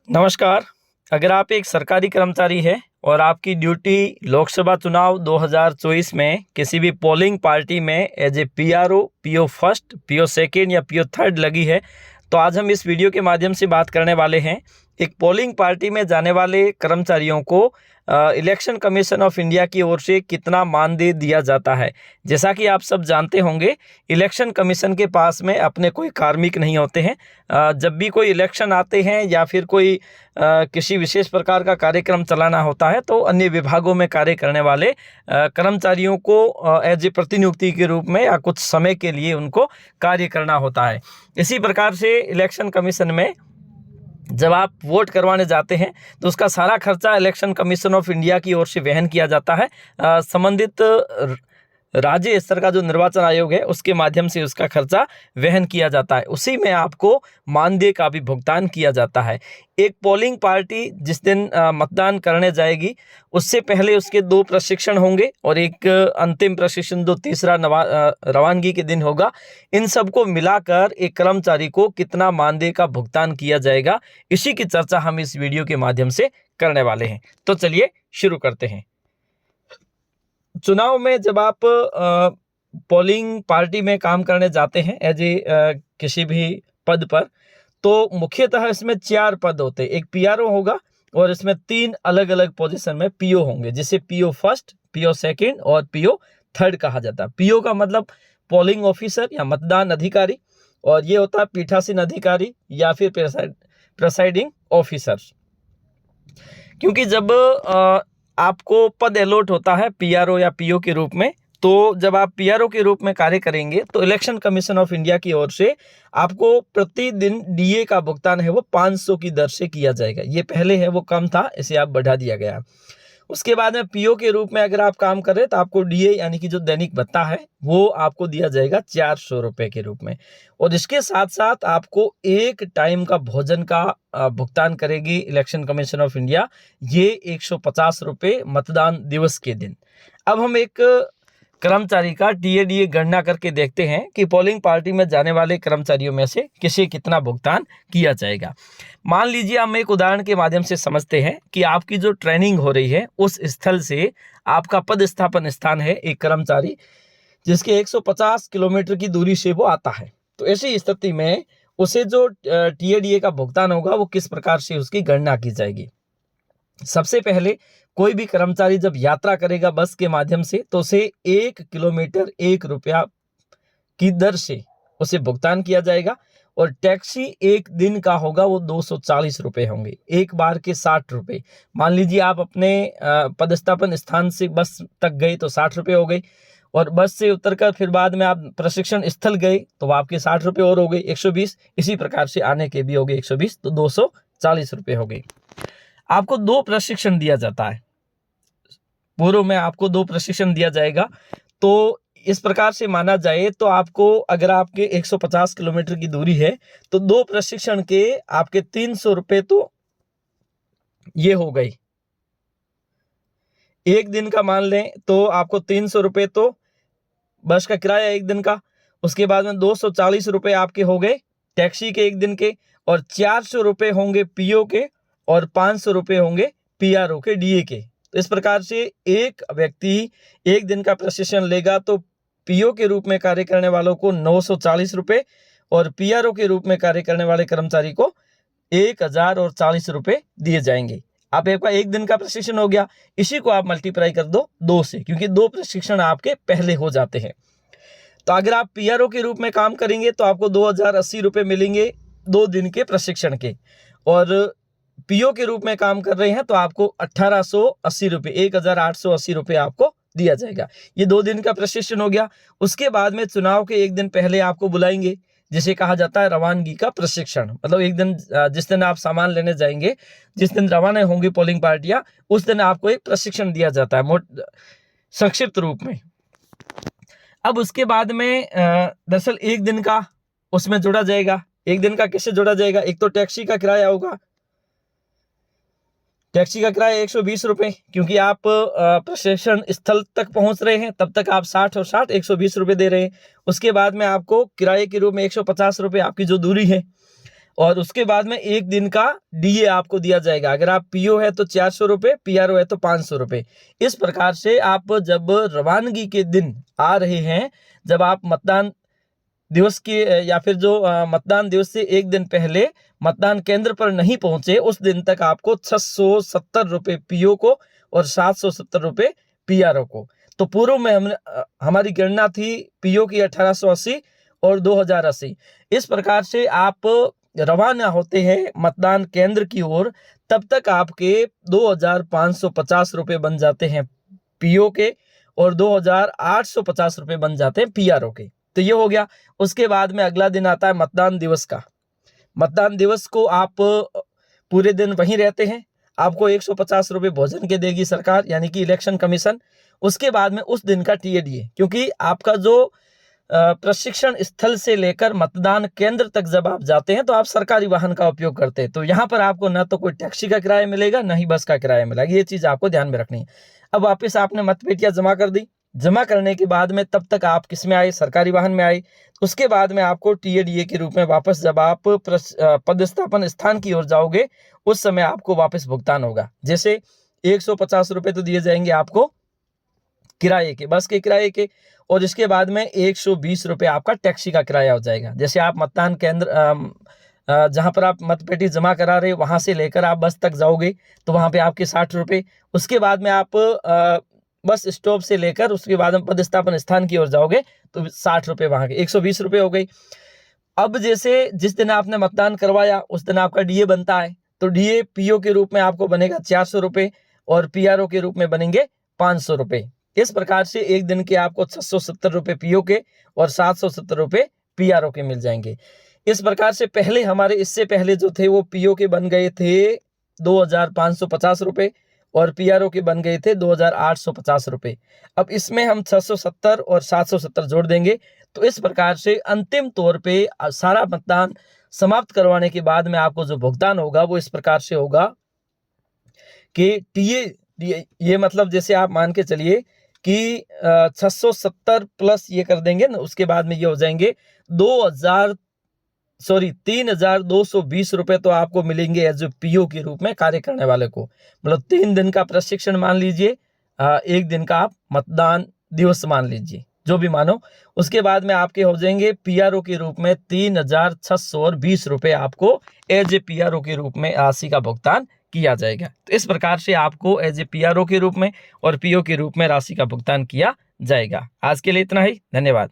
नमस्कार। अगर आप एक सरकारी कर्मचारी हैं और आपकी ड्यूटी लोकसभा चुनाव 2024 में किसी भी पोलिंग पार्टी में as a PRO, PO first, PO second या पीओ थर्ड लगी है, तो आज हम इस वीडियो के माध्यम से बात करने वाले हैं एक पोलिंग पार्टी में जाने वाले कर्मचारियों को इलेक्शन कमीशन ऑफ इंडिया की ओर से कितना मानदेय दिया जाता है। जैसा कि आप सब जानते होंगे, इलेक्शन कमीशन के पास में अपने कोई कार्मिक नहीं होते हैं। जब भी कोई इलेक्शन आते हैं या फिर कोई किसी विशेष प्रकार का कार्यक्रम चलाना होता है, तो अन्य विभागों में कार्य करने वाले कर्मचारियों को एज ए प्रतिनियुक्ति के रूप में या कुछ समय के लिए उनको कार्य करना होता है। इसी प्रकार से इलेक्शन कमीशन में जब आप वोट करवाने जाते हैं तो उसका सारा खर्चा इलेक्शन कमीशन ऑफ इंडिया की ओर से वहन किया जाता है। संबंधित राज्य स्तर का जो निर्वाचन आयोग है उसके माध्यम से उसका खर्चा वहन किया जाता है। उसी में आपको मानदेय का भी भुगतान किया जाता है। एक पोलिंग पार्टी जिस दिन मतदान करने जाएगी, उससे पहले उसके 2 प्रशिक्षण होंगे और एक अंतिम प्रशिक्षण जो तीसरा रवानगी के दिन होगा। इन सबको मिलाकर एक कर्मचारी को कितना मानदेय का भुगतान किया जाएगा, इसी की चर्चा हम इस वीडियो के माध्यम से करने वाले हैं। तो चलिए शुरू करते हैं। चुनाव में जब आप पोलिंग पार्टी में काम करने जाते हैं एज ए किसी भी पद पर, तो मुख्यतः इसमें 4 पद होते हैं। एक पीआरओ होगा और इसमें 3 अलग अलग पोजीशन में पीओ होंगे, जिसे पीओ फर्स्ट, पीओ सेकंड और पीओ थर्ड कहा जाता है। पीओ का मतलब पोलिंग ऑफिसर या मतदान अधिकारी, और ये होता है पीठासीन अधिकारी या फिर प्रेसाइडिंग ऑफिसर। क्योंकि जब आपको पद अलॉट होता है पीआरओ या पीओ के रूप में, तो जब आप पीआरओ के रूप में कार्य करेंगे तो इलेक्शन कमीशन ऑफ इंडिया की ओर से आपको प्रतिदिन डीए का भुगतान है वो 500 की दर से किया जाएगा। ये पहले है वो कम था, इसे आप बढ़ा दिया गया। उसके बाद में पीओ के रूप में अगर आप काम कर रहे हैं तो आपको डीए यानी कि जो दैनिक भत्ता है वो आपको दिया जाएगा 400 रुपये के रूप में। और इसके साथ साथ आपको एक टाइम का भोजन का भुगतान करेगी इलेक्शन कमीशन ऑफ इंडिया, ये 150 रुपये मतदान दिवस के दिन। अब हम एक कर्मचारी का डीए गणना करके देखते हैं कि पोलिंग पार्टी में जाने वाले कर्मचारियों में से किसे कितना भुगतान किया जाएगा। मान लीजिए हम एक उदाहरण के माध्यम से समझते हैं कि आपकी जो ट्रेनिंग हो रही है उस स्थल से आपका पदस्थापन स्थान है एक कर्मचारी जिसके 150 किलोमीटर की दूरी से वो आता है। तो ऐसी स्थिति में उसे जो टीएडीए का भुगतान होगा वो किस प्रकार से उसकी गणना की जाएगी। सबसे पहले कोई भी कर्मचारी जब यात्रा करेगा बस के माध्यम से, तो उसे 1 किलोमीटर 1 रुपया की दर से उसे भुगतान किया जाएगा। और टैक्सी एक दिन का होगा वो 240 रुपये होंगे, एक बार के 60 रुपये। मान लीजिए आप अपने पदस्थापन स्थान से बस तक गए तो 60 रुपये हो गए, और बस से उतरकर फिर बाद में आप प्रशिक्षण स्थल गए तो आपके 60 रुपये और हो गए 120। इसी प्रकार से आने के भी हो गए 120, तो 240 रुपये हो गए। आपको 2 प्रशिक्षण दिया जाता है, पूर्व में आपको 2 प्रशिक्षण दिया जाएगा। तो इस प्रकार से माना जाए तो आपको अगर आपके 150 किलोमीटर की दूरी है तो 2 प्रशिक्षण के आपके 300 रुपये तो ये हो गई। एक दिन का मान लें तो आपको 300 रुपये तो बस का किराया एक दिन का। उसके बाद में 240 रुपये आपके हो गए टैक्सी के एक दिन के, और 400 रुपये होंगे पीओ के, और 500 रुपये होंगे पीआरओ के डीए के। तो इस प्रकार से एक व्यक्ति एक दिन का प्रशिक्षण लेगा तो पीओ के रूप में कार्य करने वालों को 940 रुपये और पीआरओ के रूप में कार्य करने वाले कर्मचारी को 1040 रुपये दिए जाएंगे। आप आपका एक दिन का प्रशिक्षण हो गया, इसी को आप मल्टीप्लाई कर दो 2 से, क्योंकि 2 प्रशिक्षण आपके पहले हो जाते हैं। तो अगर आप पीआरओ के रूप में काम करेंगे तो आपको 2080 रुपये मिलेंगे 2 दिन के प्रशिक्षण के, और पीओ के रूप में काम कर रहे हैं तो आपको 1880 रुपये, 1880 रुपये आपको दिया जाएगा। ये 2 दिन का प्रशिक्षण हो गया। उसके बाद में चुनाव के एक दिन पहले आपको बुलाएंगे, जिसे कहा जाता है रवानगी का प्रशिक्षण। मतलब एक दिन जिस दिन आप सामान लेने जाएंगे, जिस दिन रवाना होंगी पोलिंग पार्टियां, उस दिन आपको एक प्रशिक्षण दिया जाता है संक्षिप्त रूप में। अब उसके बाद में दरअसल एक दिन का उसमें जोड़ा जाएगा। एक दिन का कैसे जोड़ा जाएगा? एक तो टैक्सी का किराया होगा, टैक्सी का किराया 120 रुपये, क्योंकि आप प्रशिक्षण स्थल तक पहुंच रहे हैं तब तक आप 60 और 60 120 रुपये दे रहे हैं। उसके बाद में आपको किराए के रूप में 150 रुपये आपकी जो दूरी है, और उसके बाद में एक दिन का डीए आपको दिया जाएगा। अगर आप पीओ है तो 400 रुपये, पीआरओ है तो 500 रुपये। इस प्रकार से आप जब रवानगी के दिन आ रहे हैं, जब आप मतदान दिवस की या फिर जो मतदान दिवस से एक दिन पहले मतदान केंद्र पर नहीं पहुंचे, उस दिन तक आपको 670 रुपये पीओ को और 770 रुपये पीआरओ को। तो पूर्व में हमने हमारी गणना थी पीओ की 1880 और 2080। इस प्रकार से आप रवाना होते हैं मतदान केंद्र की ओर, तब तक आपके 2550 रुपये बन जाते हैं पीओ के और 2850 रुपये बन जाते हैं पीआरओ के। तो ये हो गया। उसके बाद में अगला दिन आता है मतदान दिवस का। मतदान दिवस को आप पूरे दिन वहीं रहते हैं, आपको 150 रुपये भोजन के देगी सरकार, यानी कि इलेक्शन कमीशन। उसके बाद में उस दिन का टीएडीए, क्योंकि आपका जो प्रशिक्षण स्थल से लेकर मतदान केंद्र तक जब आप जाते हैं तो आप सरकारी वाहन का उपयोग करते हैं, तो यहाँ पर आपको ना तो कोई टैक्सी का किराया मिलेगा, ना ही बस का किराया मिलेगा। ये चीज़ आपको ध्यान में रखनी है। अब वापस आपने मतपेटियाँ जमा कर दी। जमा करने के बाद में तब तक आप किस में आए? सरकारी वाहन में आए। उसके बाद में आपको टीएडीए के रूप में वापस जब आप पदस्थापन स्थान की ओर जाओगे, उस समय आपको वापस भुगतान होगा। जैसे 150 रुपये तो दिए जाएंगे आपको किराए के, बस के किराए के, और इसके बाद में 120 रुपये आपका टैक्सी का किराया हो जाएगा। जैसे आप मतदान केंद्र जहाँ पर आप मतपेटी जमा करा रहे वहाँ से लेकर आप बस तक जाओगे तो वहाँ पे आपके 60 रुपये। उसके बाद में आप बस स्टॉप से लेकर उसके बाद में पदस्थापन स्थान की ओर जाओगे तो 60 रुपये वहाँ के, 120 रुपये हो गई। अब जैसे जिस दिन आपने मतदान करवाया उस दिन आपका डीए बनता है, तो डीए पीओ के रूप में आपको बनेगा 400 रुपये और पीआरओ के रूप में बनेंगे 500 रुपये। इस प्रकार से एक दिन के आपको 670 रुपये पीओ के और 770 रुपये पीआरओ के मिल जाएंगे। इस प्रकार से पहले हमारे इससे पहले जो थे वो पीओ के बन गए थे 2550 रुपये और पीआरओ के बन गए थे 2850 रुपये। अब इसमें हम 670 और 770 जोड़ देंगे, तो इस प्रकार से अंतिम तौर पे सारा मतदान समाप्त करवाने के बाद में आपको जो भुगतान होगा वो इस प्रकार से होगा कि ये मतलब जैसे आप मान के चलिए कि 670 प्लस ये कर देंगे ना, उसके बाद में ये हो जाएंगे 3220 रुपये तो आपको मिलेंगे एज ए पीओ के रूप में कार्य करने वाले को। मतलब 3 दिन का प्रशिक्षण मान लीजिए, एक दिन का आप मतदान दिवस मान लीजिए, जो भी मानो। उसके बाद में आपके हो जाएंगे पीआरओ के रूप में 3620 रुपये आपको एज ए पीआरओ के रूप में राशि का भुगतान किया जाएगा। तो इस प्रकार से आपको एज ए पीआरओ के रूप में और पीओ के रूप में राशि का भुगतान किया जाएगा। आज के लिए इतना ही, धन्यवाद।